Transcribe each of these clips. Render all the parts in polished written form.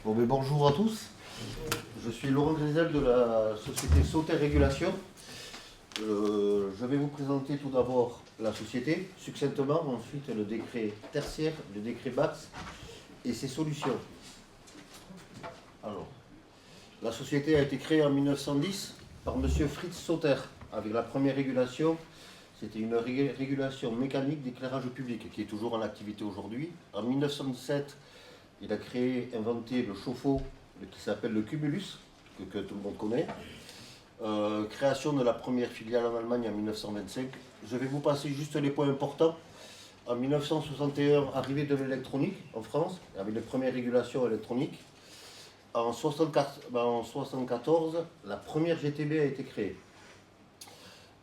Bon, mais bonjour à tous. Je suis Laurent Grisel de la société Sauter Régulation. Je vais vous présenter tout d'abord la société, succinctement, ensuite le décret tertiaire, le décret BACS et ses solutions. Alors, la société a été créée en 1910 par M. Fritz Sauter avec la première régulation. C'était une régulation mécanique d'éclairage public qui est toujours en activité aujourd'hui. En 1917, il a inventé le chauffe-eau qui s'appelle le Cumulus, que tout le monde connaît. Création de la première filiale en Allemagne en 1925. Je vais vous passer juste les points importants. En 1961, arrivée de l'électronique en France, avec les premières régulations électroniques. En 1974, la première GTB a été créée.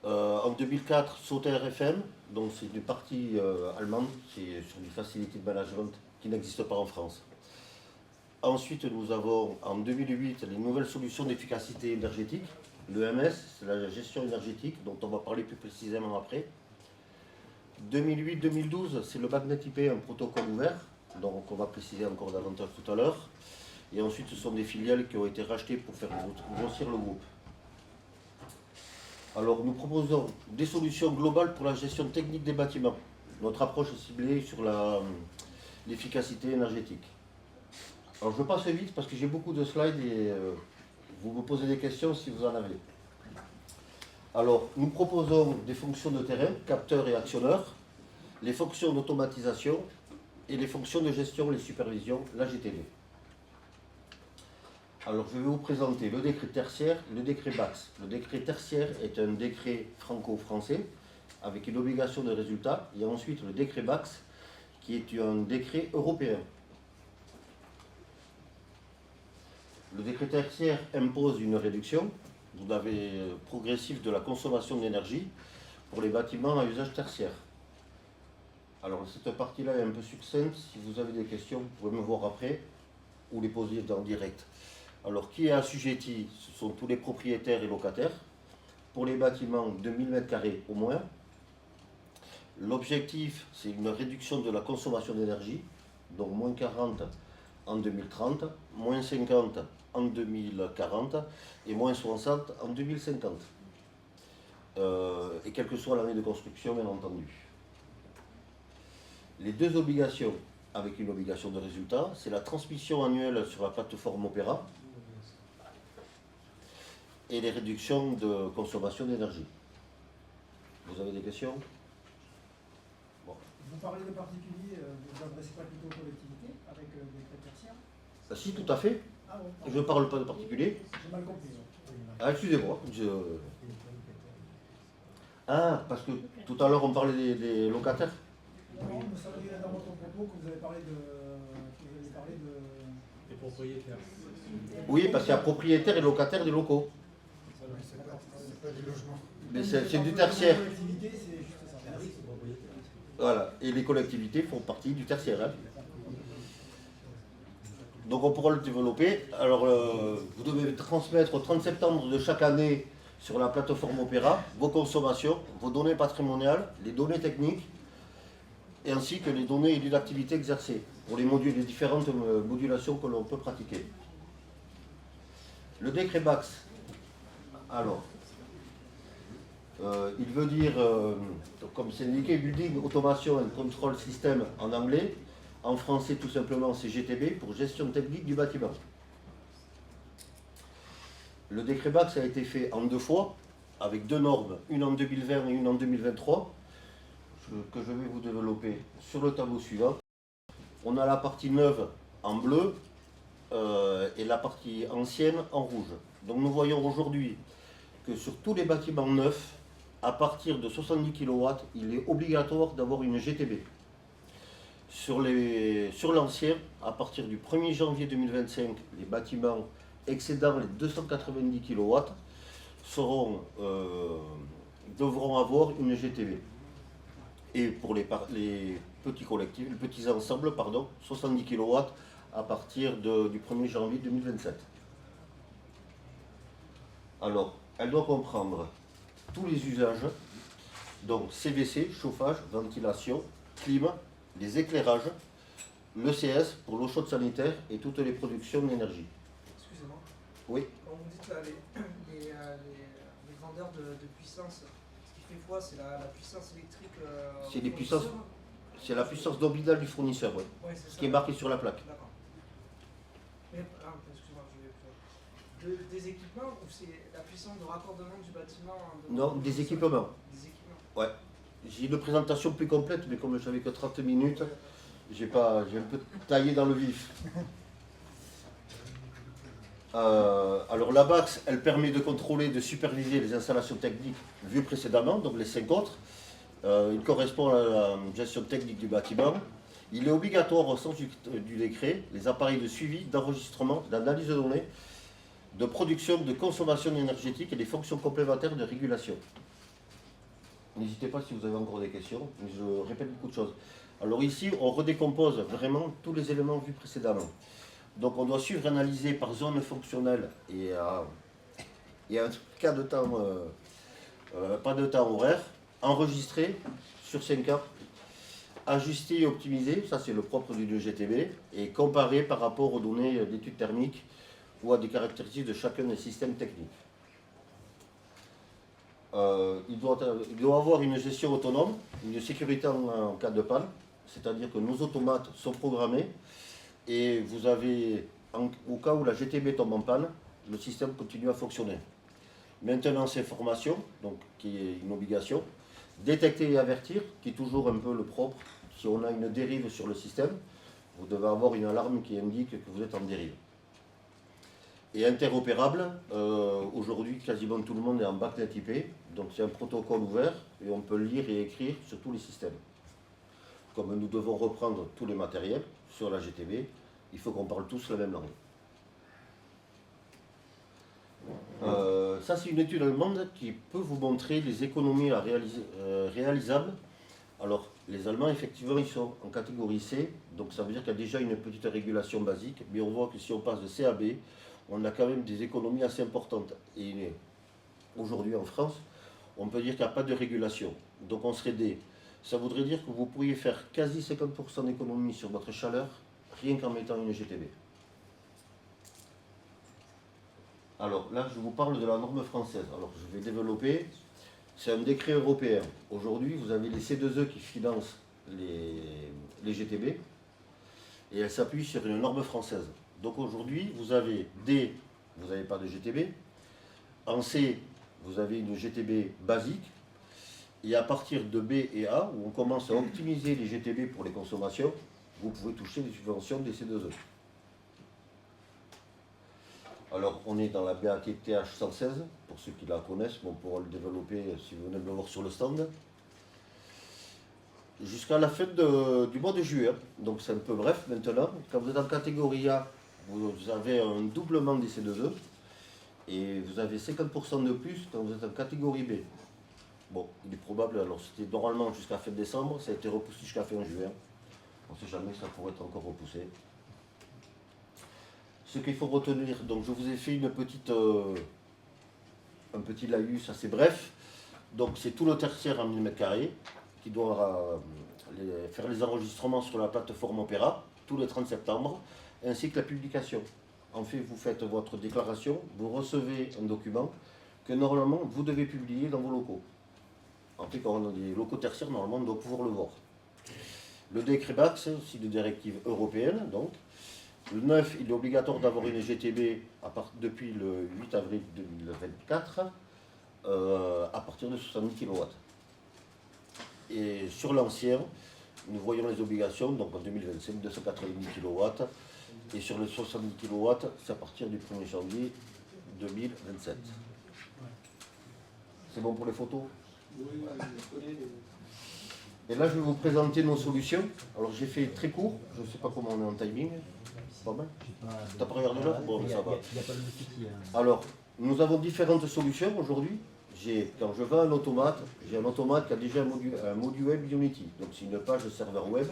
En 2004, Sauter FM, donc c'est une partie allemande, c'est sur du facility management qui n'existe pas en France. Ensuite, nous avons en 2008 les nouvelles solutions d'efficacité énergétique, l'EMS, c'est la gestion énergétique, dont on va parler plus précisément après. 2008-2012, c'est le BACnet IP, un protocole ouvert, donc on va préciser encore davantage tout à l'heure. Et ensuite, ce sont des filiales qui ont été rachetées pour faire grossir le groupe. Alors, nous proposons des solutions globales pour la gestion technique des bâtiments. Notre approche est ciblée sur l'efficacité énergétique. Alors, je passe vite parce que j'ai beaucoup de slides et vous me posez des questions si vous en avez. Alors, nous proposons des fonctions de terrain, capteurs et actionneurs, les fonctions d'automatisation et les fonctions de gestion, les supervisions, la GTD. Alors, je vais vous présenter le décret tertiaire et le décret BACS. Le décret tertiaire est un décret franco-français avec une obligation de résultat. Et ensuite, le décret BACS, qui est un décret européen. Le décret tertiaire impose une réduction, vous l'avez progressive, de la consommation d'énergie pour les bâtiments à usage tertiaire. Alors, cette partie-là est un peu succincte. Si vous avez des questions, vous pouvez me voir après ou les poser en direct. Alors, qui est assujetti? Ce sont tous les propriétaires et locataires, pour les bâtiments de 1000 m² au moins. L'objectif, c'est une réduction de la consommation d'énergie, donc moins 40 en 2030, moins 50 en 2040 et moins 60 en 2050. Et quelle que soit l'année de construction, bien entendu. Les deux obligations, avec une obligation de résultat, c'est la transmission annuelle sur la plateforme Opéra, et les réductions de consommation d'énergie. Vous avez des questions? Bon. Vous parlez de particuliers, vous ne vous adressez pas plutôt aux collectivités avec des décrets tertiaires? Si, tout à fait. Ah bon, Je ne parle pas de particuliers. j'ai mal compris. Ah, excusez-moi. Ah, parce que tout à l'heure on parlait des locataires. Non, vous savez dans votre propos que vous avez parlé des propriétaires. Oui, parce qu'il y a propriétaires et locataires des locaux. C'est pas du logement. Mais c'est du tertiaire. Les collectivités, c'est juste ça. Voilà, et les collectivités font partie du tertiaire. Hein. Donc on pourra le développer. Alors vous devez transmettre au 30 septembre de chaque année sur la plateforme Opéra vos consommations, vos données patrimoniales, les données techniques, et ainsi que les données et l'activité exercée pour les différentes modulations que l'on peut pratiquer. Le décret BACS, alors, il veut dire, comme c'est indiqué, Building Automation and Control System en anglais, en français tout simplement c'est GTB pour gestion technique du bâtiment. Le décret BACS a été fait en 2 fois, avec 2 normes, une en 2020 et une en 2023, que je vais vous développer sur le tableau suivant. On a la partie neuve en bleu et la partie ancienne en rouge. Donc nous voyons aujourd'hui que sur tous les bâtiments neufs, à partir de 70 kW, il est obligatoire d'avoir une GTB. Sur l'ancien, à partir du 1er janvier 2025, les bâtiments excédant les 290 kW devront avoir une GTB. Et pour les petits collectifs, les petits ensembles, 70 kW à partir du 1er janvier 2027. Alors, elle doit comprendre tous les usages, donc CVC, chauffage, ventilation, clim, les éclairages, l'ECS pour l'eau chaude sanitaire et toutes les productions d'énergie. Excusez-moi. Oui. Quand vous dites là, les grandeurs de puissance, ce qui fait foi, c'est la puissance électrique. C'est les puissances. C'est la puissance nominale du fournisseur, oui. Ouais, Ce qui est marqué sur la plaque. D'accord. Excusez-moi, des équipements ou c'est la puissance de raccordement du bâtiment Non, des équipements. Des équipements. Ouais. J'ai une présentation plus complète, mais comme je n'avais que 30 minutes, j'ai un peu taillé dans le vif. Alors la BACS, elle permet de contrôler, de superviser les installations techniques vues précédemment, donc les 5 autres. Il correspond à la gestion technique du bâtiment. Il est obligatoire au sens du décret, les appareils de suivi, d'enregistrement, d'analyse de données, de production, de consommation énergétique et des fonctions complémentaires de régulation. N'hésitez pas si vous avez encore des questions, mais je répète beaucoup de choses. Alors ici, on redécompose vraiment tous les éléments vus précédemment. Donc on doit suivre et analyser par zone fonctionnelle et un cas de temps, pas de temps horaire, enregistrer sur 5 ans, ajuster et optimiser, ça c'est le propre du GTB, et comparer par rapport aux données d'études thermiques ou à des caractéristiques de chacun des systèmes techniques. Il doit avoir une gestion autonome, une sécurité en cas de panne, c'est-à-dire que nos automates sont programmés et vous avez, au cas où la GTB tombe en panne, le système continue à fonctionner. Maintenance et formation, donc qui est une obligation. Détecter et avertir, qui est toujours un peu le propre. Si on a une dérive sur le système, vous devez avoir une alarme qui indique que vous êtes en dérive. Et interopérable, aujourd'hui quasiment tout le monde est en BACnet IP, donc c'est un protocole ouvert et on peut lire et écrire sur tous les systèmes. Comme nous devons reprendre tous les matériels sur la GTB, il faut qu'on parle tous la même langue. Ça c'est une étude allemande qui peut vous montrer les économies réalisables. Alors les Allemands effectivement ils sont en catégorie C, donc ça veut dire qu'il y a déjà une petite régulation basique, mais on voit que si on passe de C à B, on a quand même des économies assez importantes. Et aujourd'hui en France, on peut dire qu'il n'y a pas de régulation. Donc on serait D. Ça voudrait dire que vous pourriez faire quasi 50% d'économie sur votre chaleur, rien qu'en mettant une GTB. Alors là, je vous parle de la norme française. Alors je vais développer. C'est un décret européen. Aujourd'hui, vous avez les C2E qui financent les GTB et elle s'appuie sur une norme française. Donc aujourd'hui, vous avez D, vous n'avez pas de GTB. En C, vous avez une GTB basique. Et à partir de B et A, où on commence à optimiser les GTB pour les consommations, vous pouvez toucher les subventions des C2E. Alors, on est dans la BAT TH 116, pour ceux qui la connaissent, mais on pourra le développer si vous venez de le voir sur le stand. Jusqu'à la fin du mois de juillet. Donc c'est un peu bref maintenant. Quand vous êtes en catégorie A, vous avez un doublement des C2E et vous avez 50% de plus quand vous êtes en catégorie B. Bon, il est probable, alors c'était normalement jusqu'à fin décembre, ça a été repoussé jusqu'à fin juin. On ne sait jamais, ça pourrait être encore repoussé. Ce qu'il faut retenir, donc je vous ai fait un petit laïus assez bref. Donc c'est tout le tertiaire en mm2 qui doit faire les enregistrements sur la plateforme Opéra tous les 30 septembre, ainsi que la publication. En fait, vous faites votre déclaration, vous recevez un document que normalement vous devez publier dans vos locaux. En fait, quand on a des locaux tertiaires, normalement on doit pouvoir le voir. Le décret BACS, c'est une directive européenne, donc. Le 9, il est obligatoire d'avoir une GTB depuis le 8 avril 2024 à partir de 70 kW. Et sur l'ancien, nous voyons les obligations, donc en 2025, 290 kW. Et sur les 70 kW, c'est à partir du 1er janvier 2027. C'est bon pour les photos? Oui, je connais. Et là, je vais vous présenter nos solutions. Alors, j'ai fait très court. Je ne sais pas comment on est en timing. Pas mal. T'as pas regardé là? Bon, ça va. Alors, nous avons différentes solutions aujourd'hui. Quand je vends un automate, j'ai un automate qui a déjà un module web Unity. Donc, c'est une page de serveur web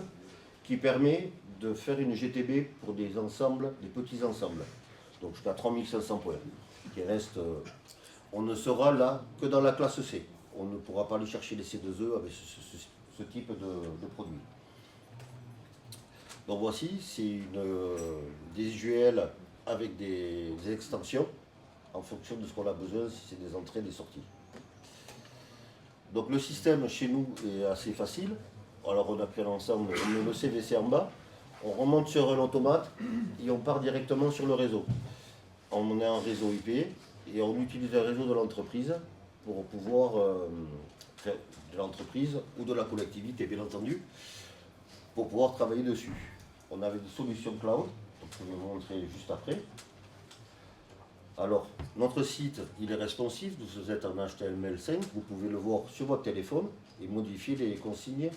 qui permet de faire une GTB pour des ensembles, des petits ensembles. Donc, jusqu'à 3500 points. Qui reste, on ne sera là que dans la classe C. On ne pourra pas aller chercher les C2E avec ce type de produit. Donc voici, c'est des UL avec des extensions en fonction de ce qu'on a besoin, si c'est des entrées, des sorties. Donc le système chez nous est assez facile. Alors on a pris l'ensemble, on met le CVC en bas, on remonte sur un automate et on part directement sur le réseau. On est en réseau IP et on utilise le réseau de l'entreprise pour pouvoir faire de l'entreprise ou de la collectivité, bien entendu, pour pouvoir travailler dessus. On avait des solutions cloud, donc je vais vous montrer juste après. Alors, notre site, il est responsive, vous êtes en HTML5, vous pouvez le voir sur votre téléphone et modifier les consignes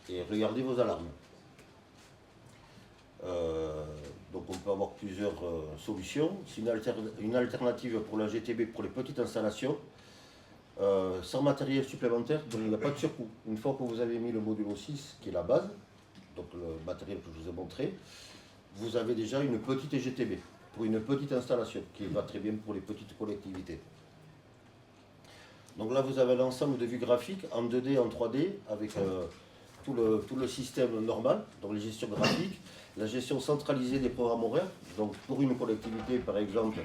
et regarder vos alarmes. Donc on peut avoir plusieurs solutions. C'est une alternative pour la GTB pour les petites installations, sans matériel supplémentaire, donc il n'y a pas de surcoût. Une fois que vous avez mis le module 6, qui est la base, donc le matériel que je vous ai montré, vous avez déjà une petite GTB pour une petite installation qui va très bien pour les petites collectivités. Donc là vous avez l'ensemble de vues graphiques en 2D, en 3D avec tout le système normal, donc les gestions graphiques, la gestion centralisée des programmes horaires. Donc pour une collectivité par exemple,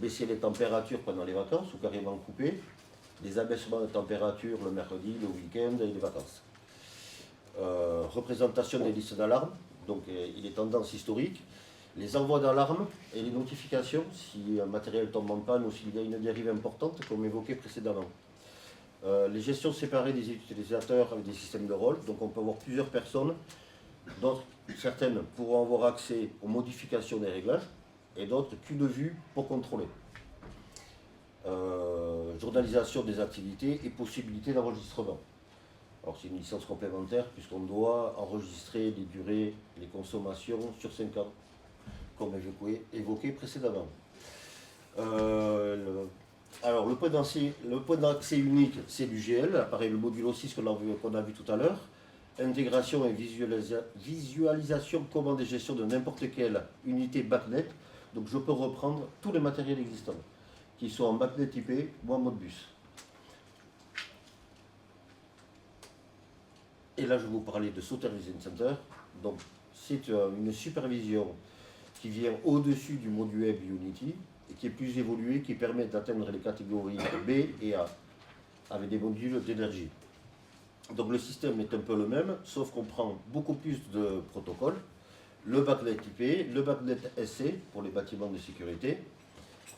baisser les températures pendant les vacances ou carrément couper, des abaissements de température le mercredi, le week-end et les vacances. Représentation des listes d'alarme, donc il est tendance historique, les envois d'alarme et les notifications si un matériel tombe en panne ou s'il y a une dérive importante comme évoqué précédemment. Les gestions séparées des utilisateurs avec des systèmes de rôle, donc on peut avoir plusieurs personnes, d'autres, certaines pourront avoir accès aux modifications des réglages et d'autres qu'une vue pour contrôler. Journalisation des activités et possibilité d'enregistrement. Alors c'est une licence complémentaire puisqu'on doit enregistrer les durées, les consommations sur 5 ans, comme évoqué précédemment. Alors le point d'accès unique, c'est l'UGL, appareil le module 6 qu'on a vu tout à l'heure. Intégration et visualisation, commande et gestion de n'importe quelle unité BACnet. Donc je peux reprendre tous les matériels existants, qui sont en BACnet IP ou en Modbus. Et là, je vais vous parler de Sauter Vision Center. Donc, c'est une supervision qui vient au-dessus du module web Unity et qui est plus évoluée, qui permet d'atteindre les catégories B et A avec des modules d'énergie. Donc, le système est un peu le même, sauf qu'on prend beaucoup plus de protocoles. Le BACnet IP, le BACnet SC pour les bâtiments de sécurité,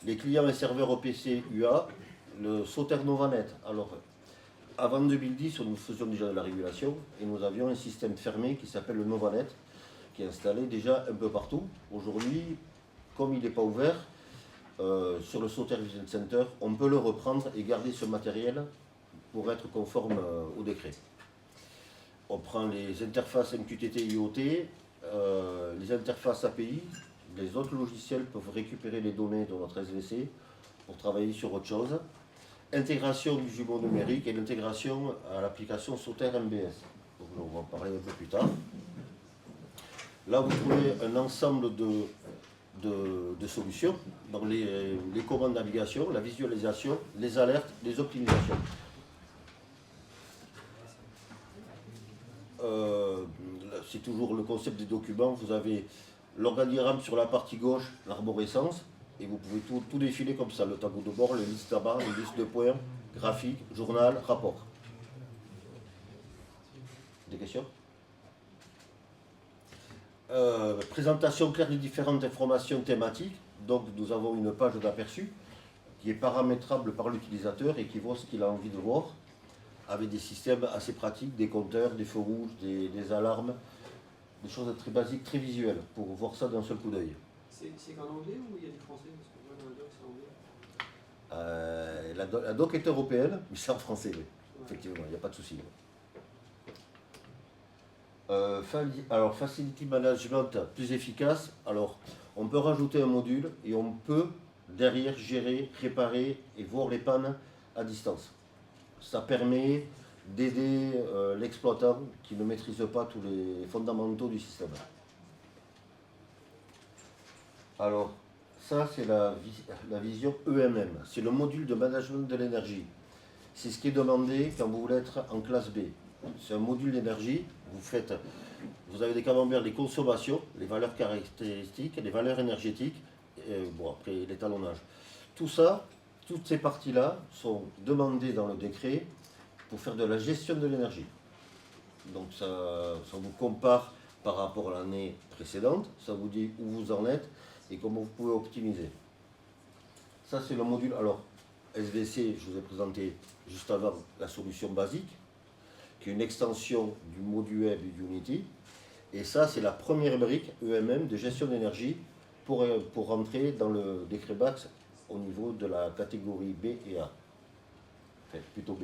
les clients et serveurs OPC UA, le Sauter Novanet. Alors, avant 2010, nous faisions déjà de la régulation et nous avions un système fermé qui s'appelle le Novanet, qui est installé déjà un peu partout. Aujourd'hui, comme il n'est pas ouvert, sur le Sauter Vision Center, on peut le reprendre et garder ce matériel pour être conforme au décret. On prend les interfaces MQTT IoT, les interfaces API, les autres logiciels peuvent récupérer les données de notre SVC pour travailler sur autre chose. Intégration du jumeau numérique et l'intégration à l'application Sauter MBS. Donc, on va en parler un peu plus tard. Là, vous trouvez un ensemble de solutions dans les commandes de navigation, la visualisation, les alertes, les optimisations. C'est toujours le concept des documents. Vous avez l'organigramme sur la partie gauche, l'arborescence. Et vous pouvez tout défiler comme ça, le tableau de bord, les listes à bas, les listes de points, graphique, journal, rapport. Des questions? Présentation claire des différentes informations thématiques. Donc nous avons une page d'aperçu qui est paramétrable par l'utilisateur et qui voit ce qu'il a envie de voir, avec des systèmes assez pratiques, des compteurs, des feux rouges, des alarmes, des choses très basiques, très visuelles, pour voir ça d'un seul coup d'œil. C'est qu'en anglais ou il y a du français? Parce que moi, dans la doc, c'est anglais. La doc est européenne, mais c'est en français, oui. Ouais. Effectivement, il n'y a pas de souci. Alors, Facility Management plus efficace. Alors, on peut rajouter un module et on peut derrière gérer, réparer et voir les pannes à distance. Ça permet d'aider l'exploitant qui ne maîtrise pas tous les fondamentaux du système. Alors, ça c'est la vision EMM, c'est le module de management de l'énergie. C'est ce qui est demandé quand vous voulez être en classe B. C'est un module d'énergie, vous faites vous avez des camemberts, les consommations, les valeurs caractéristiques, les valeurs énergétiques, et, bon, après l'étalonnage. Tout ça, toutes ces parties-là sont demandées dans le décret pour faire de la gestion de l'énergie. Donc ça vous compare par rapport à l'année précédente, ça vous dit où vous en êtes et comment vous pouvez optimiser. Ça c'est le module. Alors SVC, je vous ai présenté juste avant la solution basique, qui est une extension du module web Unity. Et ça c'est la première brique EMM de gestion d'énergie pour rentrer dans le décret BAX au niveau de la catégorie B et A. Enfin, plutôt B.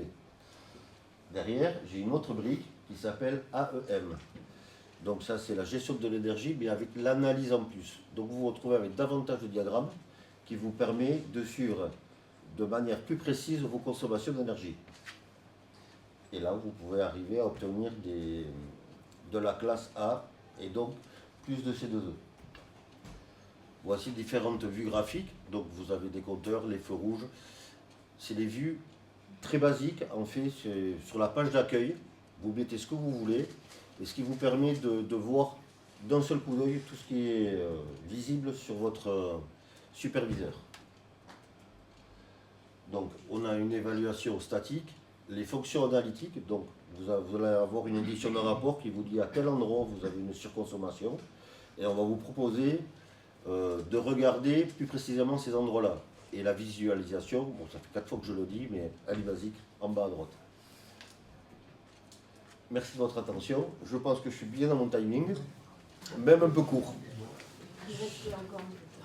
Derrière, j'ai une autre brique qui s'appelle AEM. Donc ça, c'est la gestion de l'énergie, mais avec l'analyse en plus. Donc vous vous retrouvez avec davantage de diagrammes qui vous permet de suivre de manière plus précise vos consommations d'énergie. Et là, vous pouvez arriver à obtenir de la classe A et donc plus de C2E. Voici différentes vues graphiques. Donc vous avez des compteurs, les feux rouges. C'est des vues très basiques. En fait, sur la page d'accueil, vous mettez ce que vous voulez et ce qui vous permet de voir d'un seul coup d'œil tout ce qui est visible sur votre superviseur. Donc on a une évaluation statique, les fonctions analytiques. Donc vous allez avoir une édition d'un rapport qui vous dit à quel endroit vous avez une surconsommation et on va vous proposer de regarder plus précisément ces endroits-là. Et la visualisation, bon, ça fait 4 fois que je le dis, mais elle est basique, en bas à droite. Merci de votre attention. Je pense que je suis bien dans mon timing, même un peu court. Il reste encore un peu.